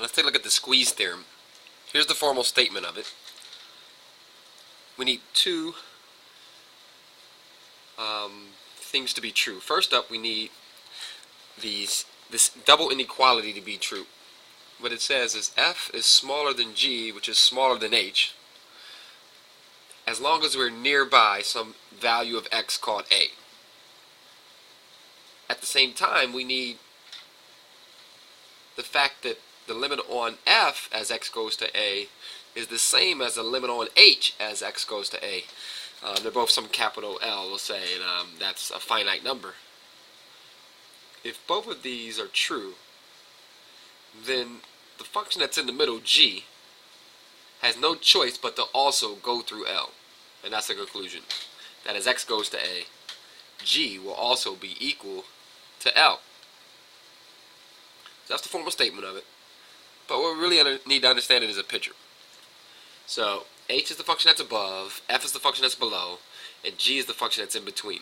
Let's take a look at the squeeze theorem. Here's the formal statement of it. We need two things to be true. First up, we need this double inequality to be true. What it says is f is smaller than g, which is smaller than h, as long as we're nearby some value of x called a. At the same time, we need the fact that the limit on f as x goes to a is the same as the limit on h as x goes to a. They're both some capital L, we'll say, and that's a finite number. If both of these are true, then the function that's in the middle, g, has no choice but to also go through L. And that's the conclusion. That as x goes to a, g will also be equal to L. So that's the formal statement of it. But what we really need to understand it is a picture. So h is the function that's above, f is the function that's below, and g is the function that's in between.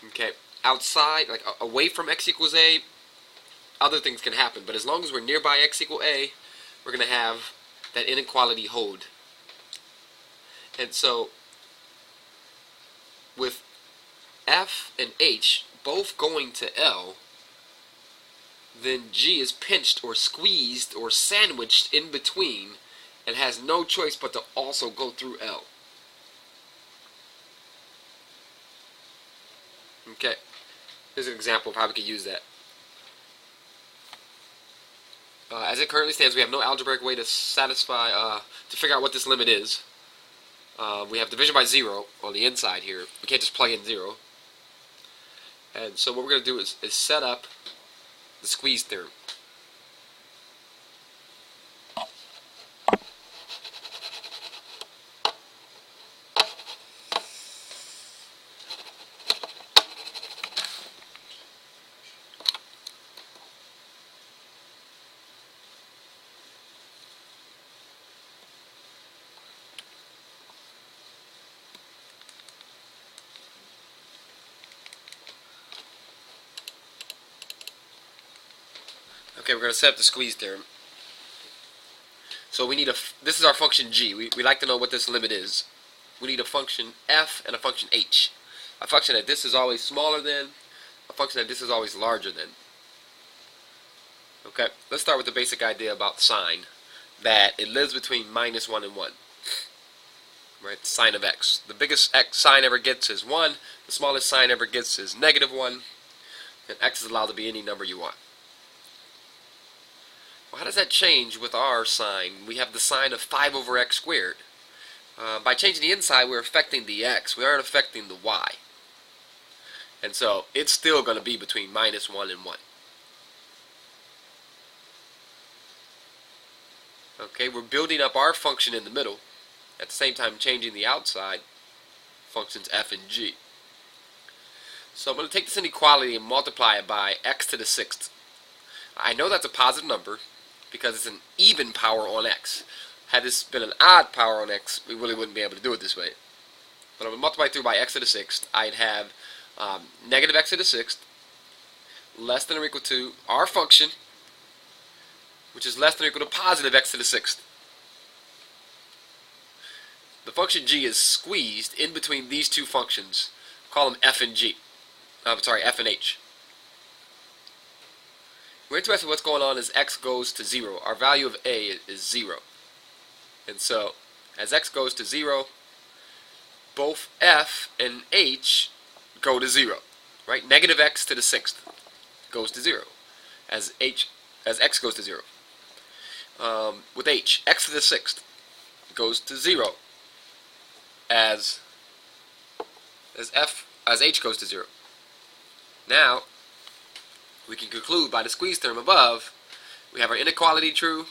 Okay, outside, like away from x equals a, other things can happen. But as long as we're nearby x equal a, we're going to have that inequality hold. And so with f and h both going to L, then g is pinched or squeezed or sandwiched in between and has no choice but to also go through L. Okay, here's an example of how we could use that. As it currently stands, we have no algebraic way to satisfy, to figure out what this limit is. We have division by 0 on the inside here. We can't just plug in 0. And so what we're going to do is set up the squeeze theorem. Okay, we're going to set up the squeeze theorem. So we need this is our function g. We like to know what this limit is. We need a function f and a function h. A function that this is always smaller than, a function that this is always larger than. Okay, let's start with the basic idea about sine, that it lives between -1 and 1. Right, sine of x. The biggest sine ever gets is 1, the smallest sine ever gets is -1, and x is allowed to be any number you want. Well, how does that change with our sine? We have the sine of 5 over x squared. By changing the inside, we're affecting the x. We aren't affecting the y. And so it's still going to be between -1 and 1. Okay, we're building up our function in the middle, at the same time changing the outside functions f and g. So I'm going to take this inequality and multiply it by x to the 6th. I know that's a positive number because it's an even power on x. Had this been an odd power on x, we really wouldn't be able to do it this way. But I'm going to multiply through by x to the 6th. I'd have negative x to the 6th less than or equal to our function, which is less than or equal to positive x to the 6th. The function g is squeezed in between these two functions. Call them f and g. F and h. We're interested in what's going on as x goes to 0. Our value of a is 0. And so, as x goes to 0, both f and h go to 0. Right? Negative x to the 6th goes to 0 as x goes to 0. With h, x to the 6th goes to 0 as h goes to 0. Now, we can conclude by the squeeze theorem above, we have our inequality true,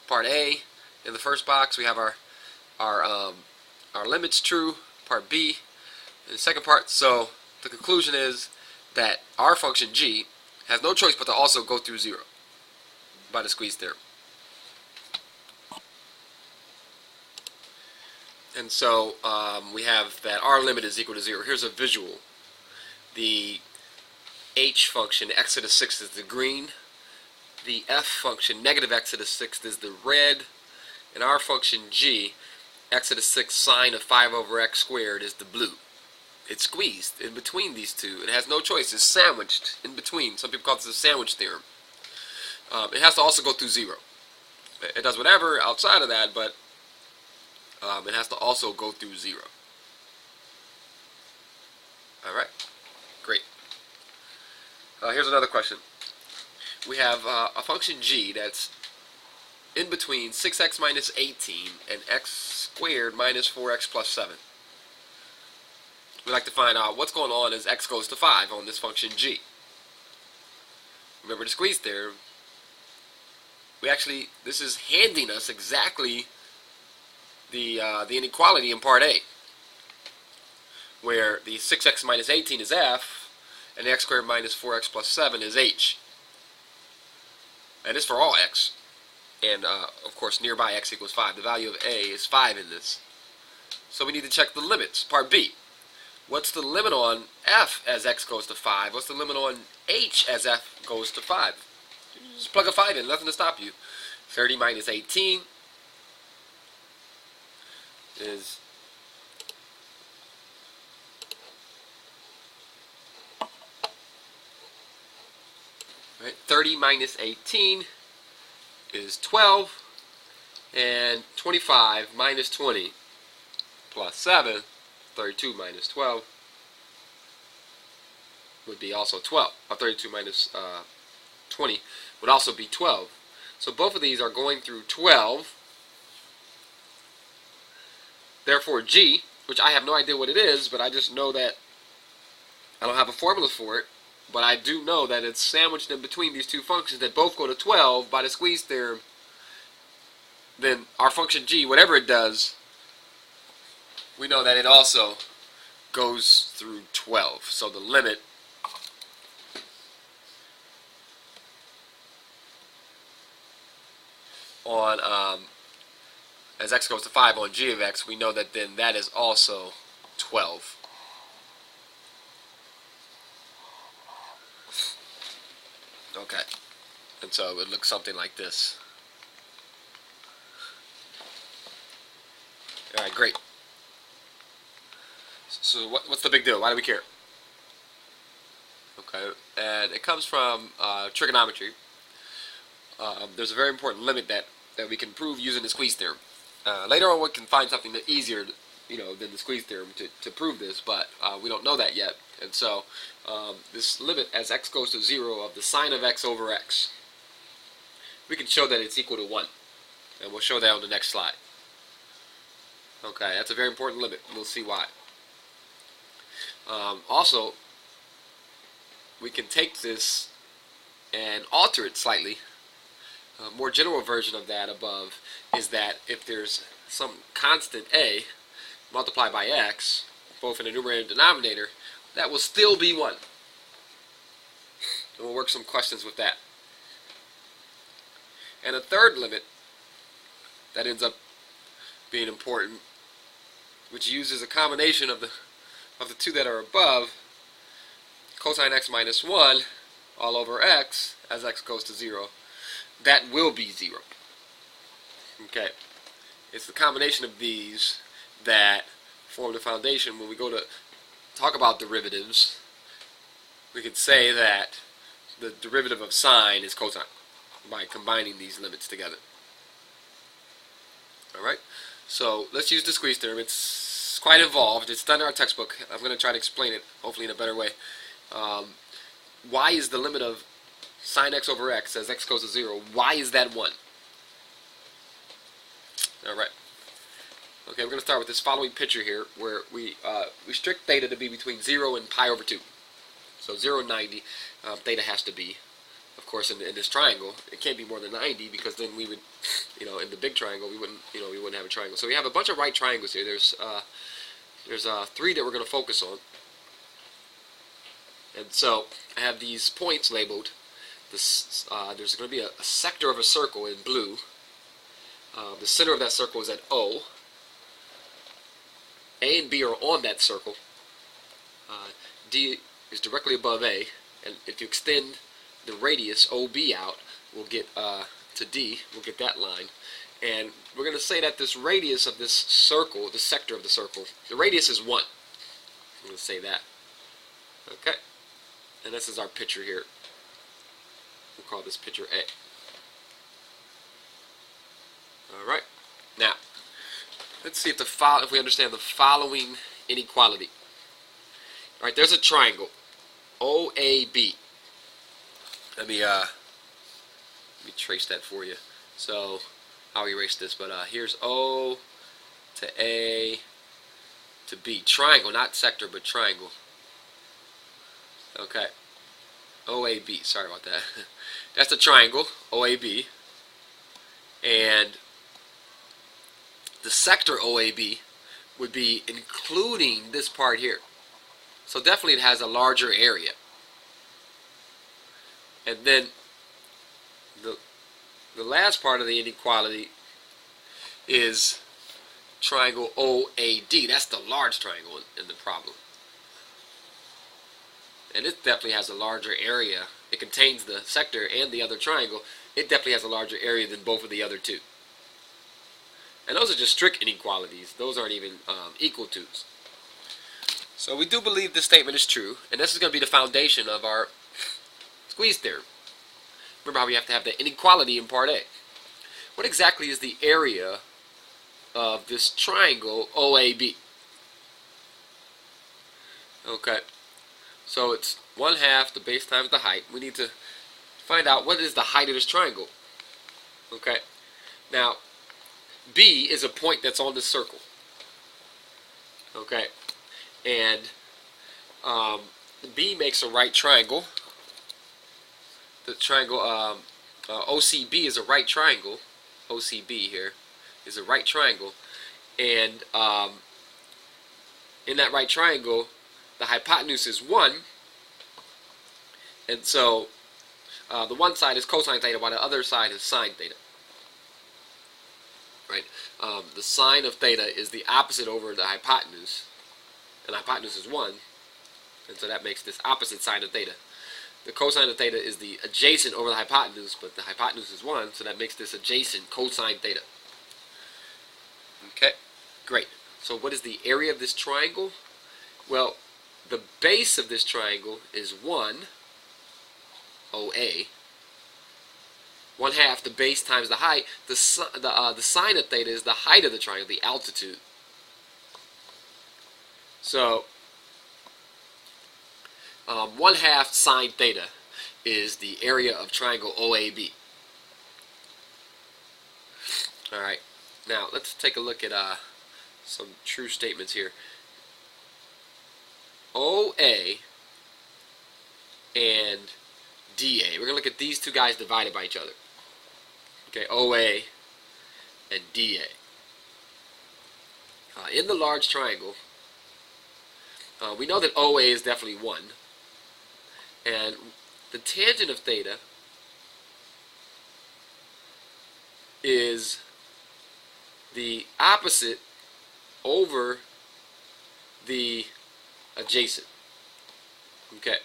part A. In the first box, we have our limits true, part B. In the second part, so the conclusion is that our function g has no choice but to also go through 0 by the squeeze theorem. And so we have that our limit is equal to 0. Here's a visual. The h function, x to the 6th, is the green. the f function, negative x to the 6th, is the red, and our function g, x to the 6th sine of 5 over x squared, is the blue. It's squeezed in between these two. It has no choice. It's sandwiched in between. Some people call this the sandwich theorem. It has to also go through 0. It does whatever outside of that, but it has to also go through 0. Alright, great. Here's another question. We have a function g that's in between 6x minus 18 and x squared minus 4x plus 7. We'd like to find out what's going on as x goes to 5 on this function g. Remember the squeeze theorem. This is handing us exactly the inequality in part A, where the 6x minus 18 is f, and x squared minus 4x plus 7 is h. And it's for all x. And, of course, nearby x equals 5. The value of a is 5 in this. So we need to check the limits. Part B. What's the limit on f as x goes to 5? What's the limit on h as f goes to 5? Just plug a 5 in. Nothing to stop you. 30 minus 18 is... Right, 30 minus 18 is 12, and 25 minus 20 plus 7, 32 minus 12, would be also 12. 32 minus 20 would also be 12. So both of these are going through 12. Therefore g, which I have no idea what it is, but I just know that I don't have a formula for it, but I do know that it's sandwiched in between these two functions that both go to 12 by the squeeze theorem. Then our function g, whatever it does, we know that it also goes through 12. So the limit on as x goes to 5 on g of x, we know that then that is also 12. Okay, and so it would look something like this. Alright, great. So what's the big deal? Why do we care? Okay, and it comes from trigonometry. There's a very important limit that we can prove using the squeeze theorem. Later on we can find something that easier than the squeeze theorem to prove this, but we don't know that yet. And so this limit as x goes to 0 of the sine of x over x, we can show that it's equal to 1. And we'll show that on the next slide. Okay, that's a very important limit. We'll see why. Also, we can take this and alter it slightly. A more general version of that above is that if there's some constant a multiplied by x, both in the numerator and denominator, that will still be 1. And we'll work some questions with that. And a third limit that ends up being important, which uses a combination of the two that are above, cosine x minus 1 all over x as x goes to 0, that will be 0. Okay, it's the combination of these that form the foundation. When we go to talk about derivatives, we could say that the derivative of sine is cosine by combining these limits together. Alright, so let's use the squeeze theorem. It's quite involved. It's done in our textbook. I'm going to try to explain it, hopefully in a better way. Why is the limit of sine x over x as x goes to 0, why is that 1? Alright. Okay, we're going to start with this following picture here, where we restrict theta to be between 0 and pi over 2. So 0 and 90, theta has to be, of course, in this triangle. It can't be more than 90, because then we would, in the big triangle, we wouldn't have a triangle. So we have a bunch of right triangles here. There's 3 that we're going to focus on. And so I have these points labeled. There's going to be a sector of a circle in blue. The center of that circle is at O. A and B are on that circle. D is directly above A, and if you extend the radius OB out, we'll get to D, we'll get that line. And we're going to say that this radius of this circle, the sector of the circle, the radius is 1. I'm going to say that. Okay? And this is our picture here. We'll call this picture A. Alright. Now, let's see if we understand the following inequality. Alright, there's a triangle. OAB. Let me trace that for you. So, I'll erase this, but here's O to A to B. Triangle, not sector, but triangle. Okay. OAB, sorry about that. That's a triangle, OAB. And the sector OAB would be including this part here. So definitely it has a larger area. And then the last part of the inequality is triangle OAD. That's the large triangle in the problem. And it definitely has a larger area. It contains the sector and the other triangle. It definitely has a larger area than both of the other two. And those are just strict inequalities. Those aren't even equal to's. So we do believe this statement is true, and this is going to be the foundation of our squeeze theorem. Remember how we have to have the inequality in part A. What exactly is the area of this triangle OAB? Okay, so it's 1/2 the base times the height. We need to find out what is the height of this triangle. Okay, now B is a point that's on the circle. Okay, and B makes a right triangle. The triangle OCB is a right triangle. OCB here is a right triangle, and in that right triangle, the hypotenuse is 1, and so the one side is cosine theta, while the other side is sine theta. Right? The sine of theta is the opposite over the hypotenuse, and the hypotenuse is 1, and so that makes this opposite side of theta. The cosine of theta is the adjacent over the hypotenuse, but the hypotenuse is 1, so that makes this adjacent cosine theta. Okay, great. So what is the area of this triangle? Well, the base of this triangle is 1, OA. 1/2 the base times the height. The sine of theta is the height of the triangle, the altitude. So 1/2 sine theta is the area of triangle OAB. Alright, now let's take a look at some true statements here. OA and DA. We're going to look at these two guys divided by each other. Okay, OA and DA. In the large triangle, we know that OA is definitely 1. And the tangent of theta is the opposite over the adjacent. Okay.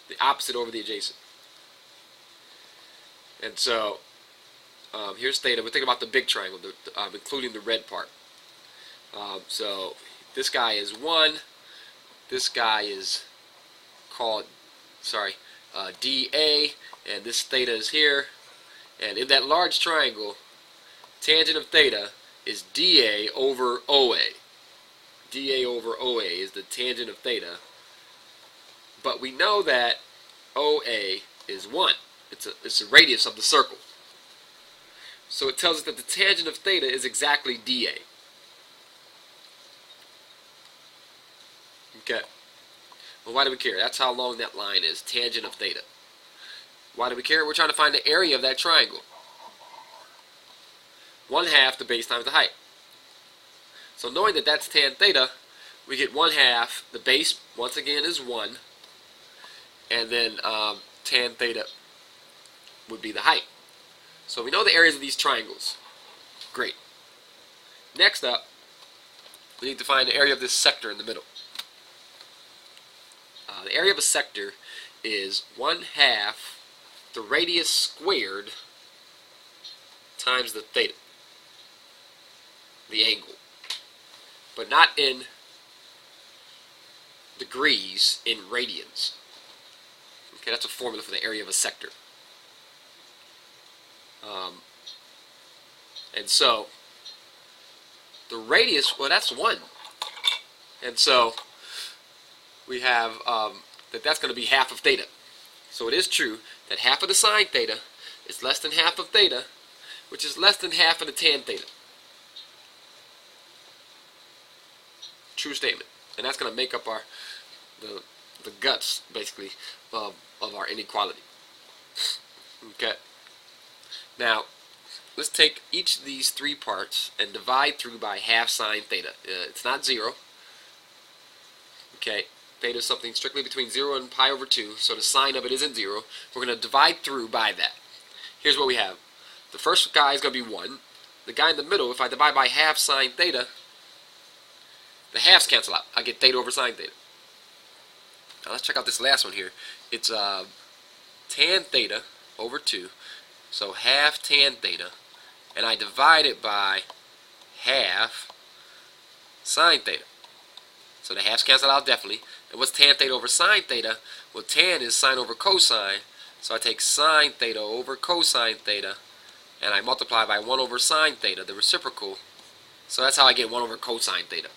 The opposite over the adjacent. And so, here's theta. We're thinking about the big triangle, including the red part. So, this guy is 1. This guy is called, DA, and this theta is here. And in that large triangle, tangent of theta is DA over OA. DA over OA is the tangent of theta. But we know that OA is 1. It's the radius of the circle. So it tells us that the tangent of theta is exactly DA. Okay. Well, why do we care? That's how long that line is, tangent of theta. Why do we care? We're trying to find the area of that triangle. 1/2 the base times the height. So knowing that that's tan theta, we get 1/2. The base, once again, is 1. And then tan theta would be the height. So we know the areas of these triangles. Great. Next up, we need to find the area of this sector in the middle. The area of a sector is 1/2 the radius squared times the theta, the angle, but not in degrees, in radians. Okay, that's a formula for the area of a sector. And so the radius, well, that's 1. And so we have that's going to be half of theta. So it is true that half of the sine theta is less than half of theta, which is less than half of the tan theta. True statement. And that's going to make up the guts, basically, of our inequality. Okay. Now, let's take each of these 3 parts and divide through by half sine theta. It's not 0. Okay. Theta is something strictly between 0 and pi over 2, so the sine of it isn't 0. We're going to divide through by that. Here's what we have. The first guy is going to be 1. The guy in the middle, if I divide by half sine theta, the halves cancel out. I get theta over sine theta. Now let's check out this last one here. It's tan theta over 2, so half tan theta, and I divide it by half sine theta. So the halves cancel out definitely. And what's tan theta over sine theta? Well, tan is sine over cosine, so I take sine theta over cosine theta, and I multiply by 1 over sine theta, the reciprocal. So that's how I get 1 over cosine theta.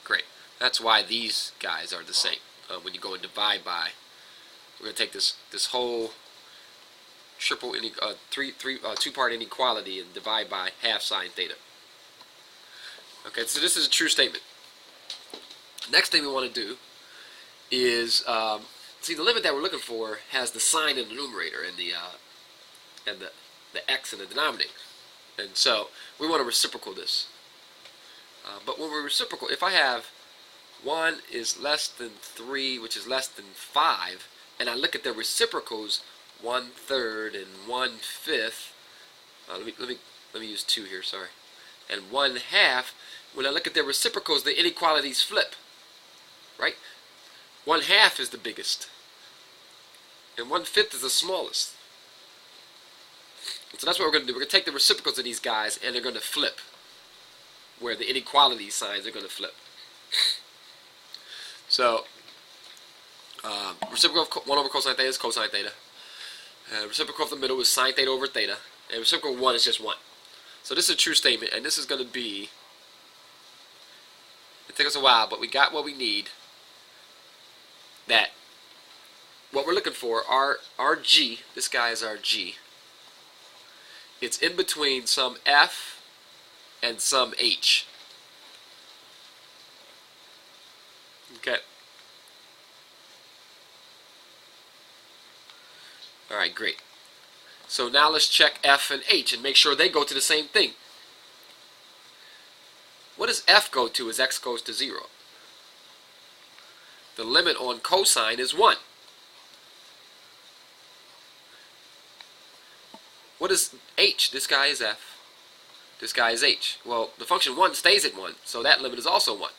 Great. That's why these guys are the same. When you go and divide by, we're going to take this whole triple two-part inequality and divide by half sine theta. Okay, so this is a true statement. Next thing we want to do is see, the limit that we're looking for has the sign in the numerator and the x in the denominator, and so we want to reciprocal this. But when we reciprocal, if I have 1 is less than 3, which is less than 5, and I look at the reciprocals, 1/3 and 1/5. Let me use 2 here. Sorry, and 1/2. When I look at their reciprocals, the inequalities flip. Right? 1/2 is the biggest, and 1/5 is the smallest. And so that's what we're going to do. We're going to take the reciprocals of these guys, and they're going to flip, where the inequality signs are going to flip. So, reciprocal of 1 over cosine theta is cosine theta. Reciprocal of the middle is sine theta over theta. And reciprocal of 1 is just 1. So this is a true statement, and this is going to be, it took us a while, but we got what we need. That what we're looking for, our G, this guy is our G. It's in between some F and some H. Okay. Alright, great. So now let's check F and H and make sure they go to the same thing. What does F go to as x goes to 0? The limit on cosine is 1. What is H? This guy is F. This guy is H. Well, the function 1 stays at 1, so that limit is also 1.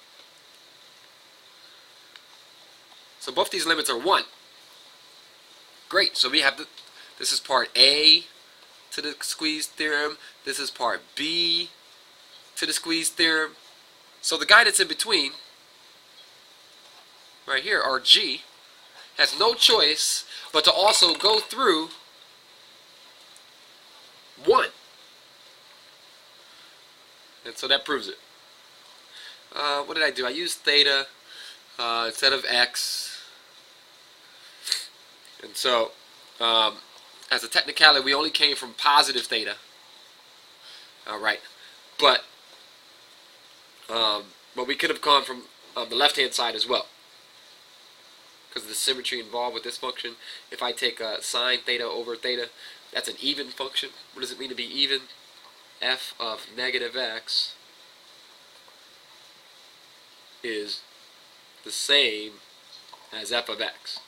So both these limits are 1. Great, so we have this is part A to the squeeze theorem. This is part B to the squeeze theorem. So the guy that's in between, right here, our G, has no choice but to also go through 1. And so that proves it. What did I do? I used theta instead of x. And so, as a technicality, we only came from positive theta. Alright. But we could have gone from the left-hand side as well, because of the symmetry involved with this function. If I take sine theta over theta, that's an even function. What does it mean to be even? F of negative x is the same as f of x.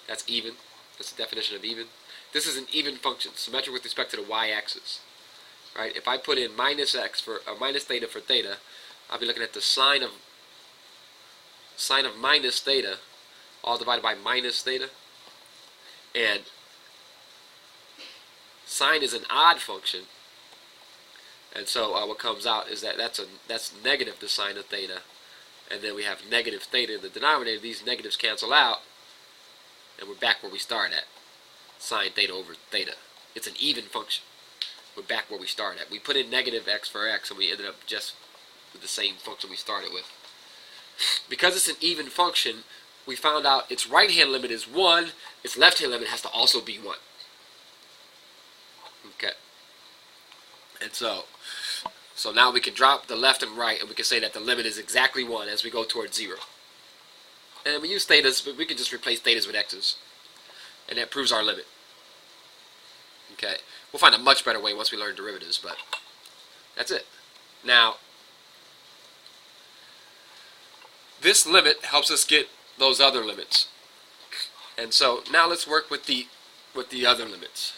That's even. That's the definition of even. This is an even function, symmetric with respect to the y-axis. Right? If I put in minus x for minus theta for theta, I'll be looking at the sine of minus theta, all divided by minus theta. And sine is an odd function, and so what comes out is that that's negative the sine of theta, and then we have negative theta in the denominator. These negatives cancel out, and we're back where we started at, sine theta over theta. It's an even function. We're back where we started at. We put in negative x for x, and we ended up just with the same function we started with. Because it's an even function, we found out its right-hand limit is 1, its left-hand limit has to also be 1. Okay. And so now we can drop the left and right, and we can say that the limit is exactly 1 as we go towards 0. And we use thetas, but we can just replace thetas with x's. And that proves our limit. Okay. We'll find a much better way once we learn derivatives, but that's it. Now, this limit helps us get those other limits. And so now let's work with the other limits.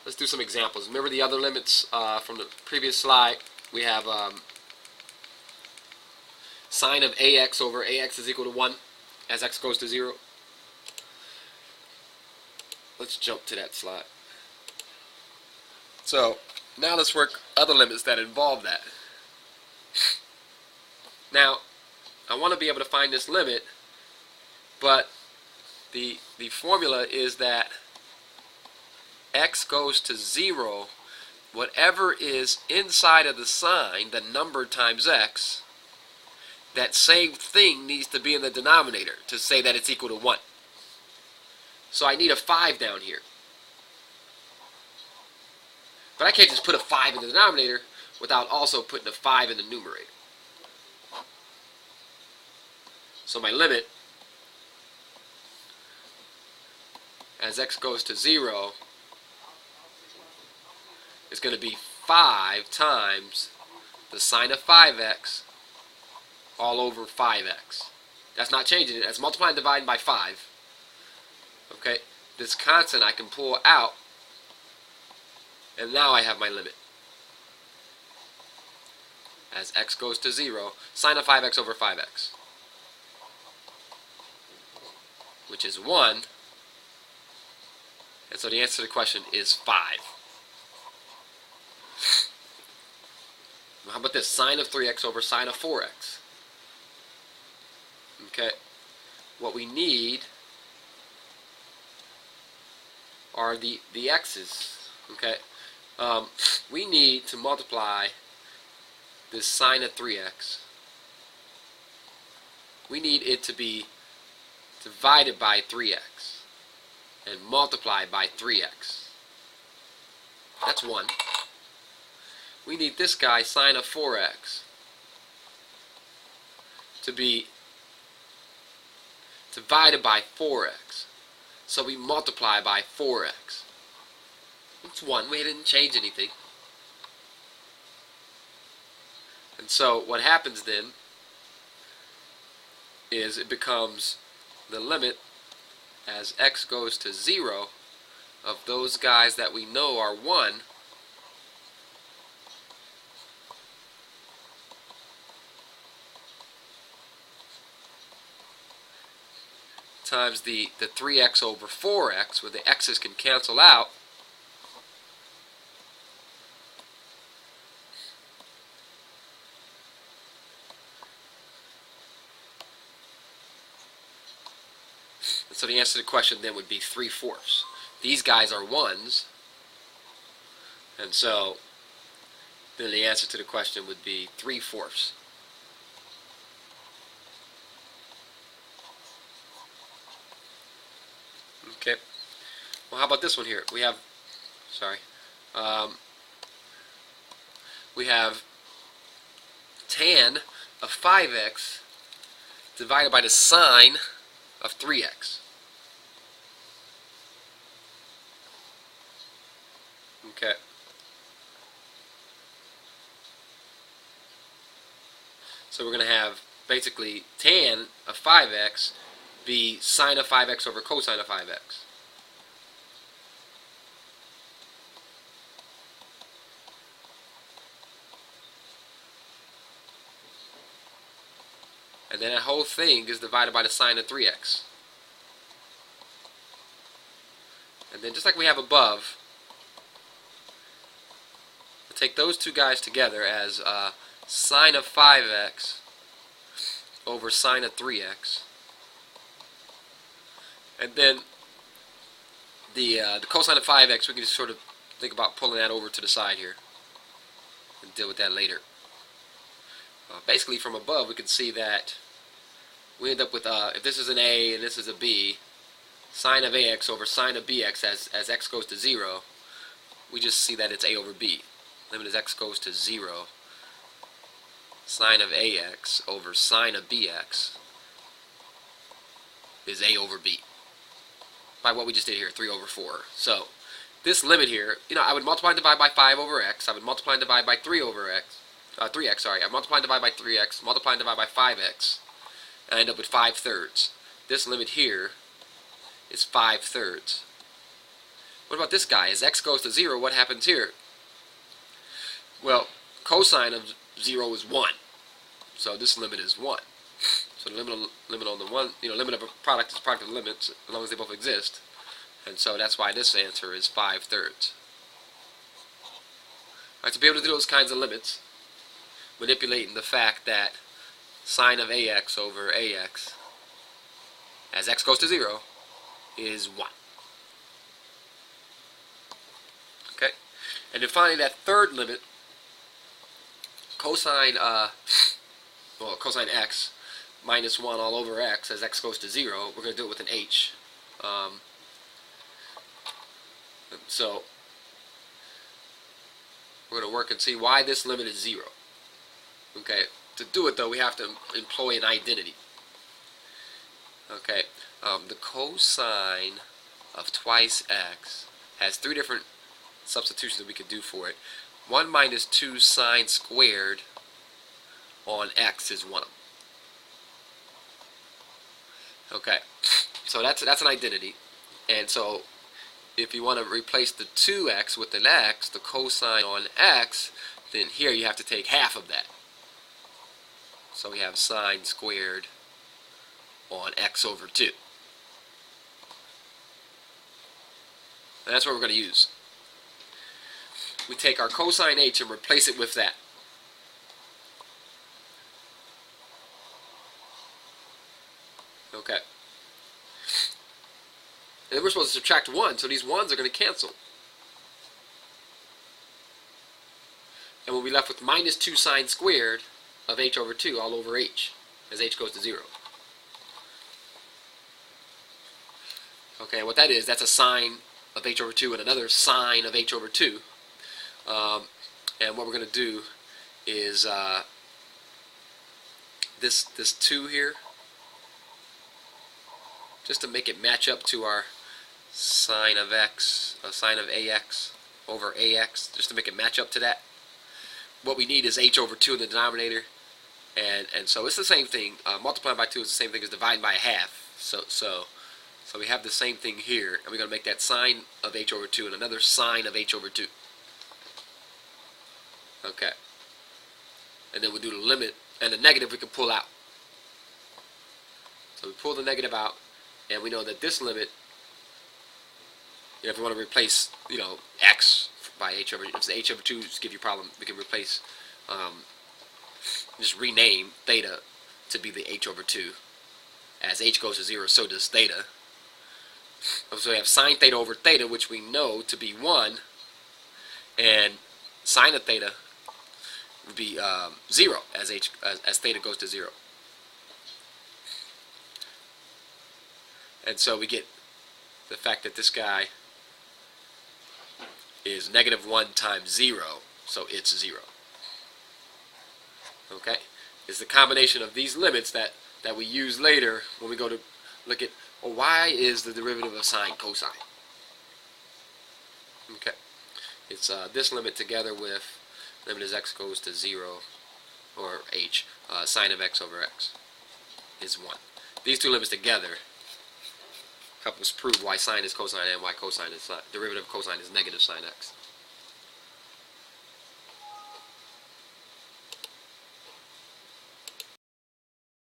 Let's do some examples. Remember the other limits from the previous slide? We have sine of ax over ax is equal to 1 as x goes to 0. Let's jump to that slide. So now let's work other limits that involve that. Now, I want to be able to find this limit, but the formula is that x goes to 0, whatever is inside of the sign, the number times x, that same thing needs to be in the denominator to say that it's equal to 1. So I need a 5 down here. But I can't just put a 5 in the denominator without also putting a 5 in the numerator. So my limit, as x goes to 0, is going to be 5 times the sine of 5x all over 5x. That's not changing it. That's multiplying and dividing by 5. Okay? This constant I can pull out, and now I have my limit. As x goes to 0, sine of 5x over 5x, which is 1. And so the answer to the question is 5. How about this? Sine of 3x over sine of 4x. Okay. What we need are the x's. Okay. We need to multiply this sine of 3x. We need it to be divided by 3x and multiplied by 3x. That's 1. We need this guy, sine of 4x, to be divided by 4x. So we multiply by 4x. It's 1. We didn't change anything. And so what happens then is it becomes the limit as x goes to 0 of those guys that we know are 1 times the 3x over 4x, where the x's can cancel out, and so the answer to the question then would be 3/4. These guys are 1s, and so then the answer to the question would be 3/4. Okay. Well, how about this one here? We have tan of 5x divided by the sine of 3x. Okay. So we're going to have basically tan of 5x be sine of 5x over cosine of 5x. And then that whole thing is divided by the sine of 3x. And then just like we have above, we'll take those two guys together as sine of 5x over sine of 3x. And then the cosine of 5x, we can just sort of think about pulling that over to the side here and deal with that later. Basically from above we can see that we end up with, if this is an a and this is a b, sine of ax over sine of bx as x goes to 0, we just see that it's a over b. Limit as x goes to 0, sine of ax over sine of bx is a over b. By what we just did here, 3 over 4. So this limit here, I would multiply and divide by 5 over x. I would multiply and divide by 3 over x. 3x, sorry. I multiply and divide by 3x, multiply and divide by 5x, and I end up with 5/3. This limit here is 5/3. What about this guy? As x goes to 0, what happens here? Well, cosine of 0 is 1. So this limit is 1. So the limit on the one, limit of a product is product of limits as long as they both exist. And so that's why this answer is 5/3. Alright, to be able to do those kinds of limits, manipulating the fact that sine of ax over ax as x goes to 0 is 1. Okay? And then finally that third limit, cosine x minus 1 all over x as x goes to 0, we're going to do it with an h. So we're going to work and see why this limit is 0. Okay, to do it though we have to employ an identity. Okay, the cosine of twice x has 3 different substitutions that we could do for it. 1 minus 2 sine squared on x is one of them. Okay, so that's an identity, and so if you want to replace the 2x with an x, the cosine on x, then here you have to take half of that. So we have sine squared on x over 2. And that's what we're going to use. We take our cosine h and replace it with that. Okay. And then we're supposed to subtract 1, so these 1s are going to cancel. And we'll be left with minus 2 sine squared of h over 2 all over h as h goes to 0. Okay, and what that is, that's a sine of h over 2 and another sine of h over 2. And what we're going to do is this 2 here, just to make it match up to our sine of x, sine of ax over ax, just to make it match up to that. What we need is h over 2 in the denominator, and so it's the same thing. Multiplying by 2 is the same thing as dividing by a half. So we have the same thing here, and we're going to make that sine of h over 2 and another sine of h over 2. Okay. And then we'll do the limit, and the negative we can pull out. So we pull the negative out, and we know that this limit, if we want to replace, x by h over, if the h over 2 give you a problem, we can replace, just rename theta to be the h over 2. As h goes to 0, so does theta. So we have sine theta over theta, which we know to be 1, and sine of theta would be 0 as theta goes to 0. And so we get the fact that this guy is negative 1 times 0, so it's 0. Okay? It's the combination of these limits that we use later when we go to look at, well, why is the derivative of sine cosine? Okay. It's this limit together with limit as x goes to 0, or h, sine of x over x is 1. These two limits together help us prove why sine is cosine and why cosine is sine. Derivative of cosine is negative sine x.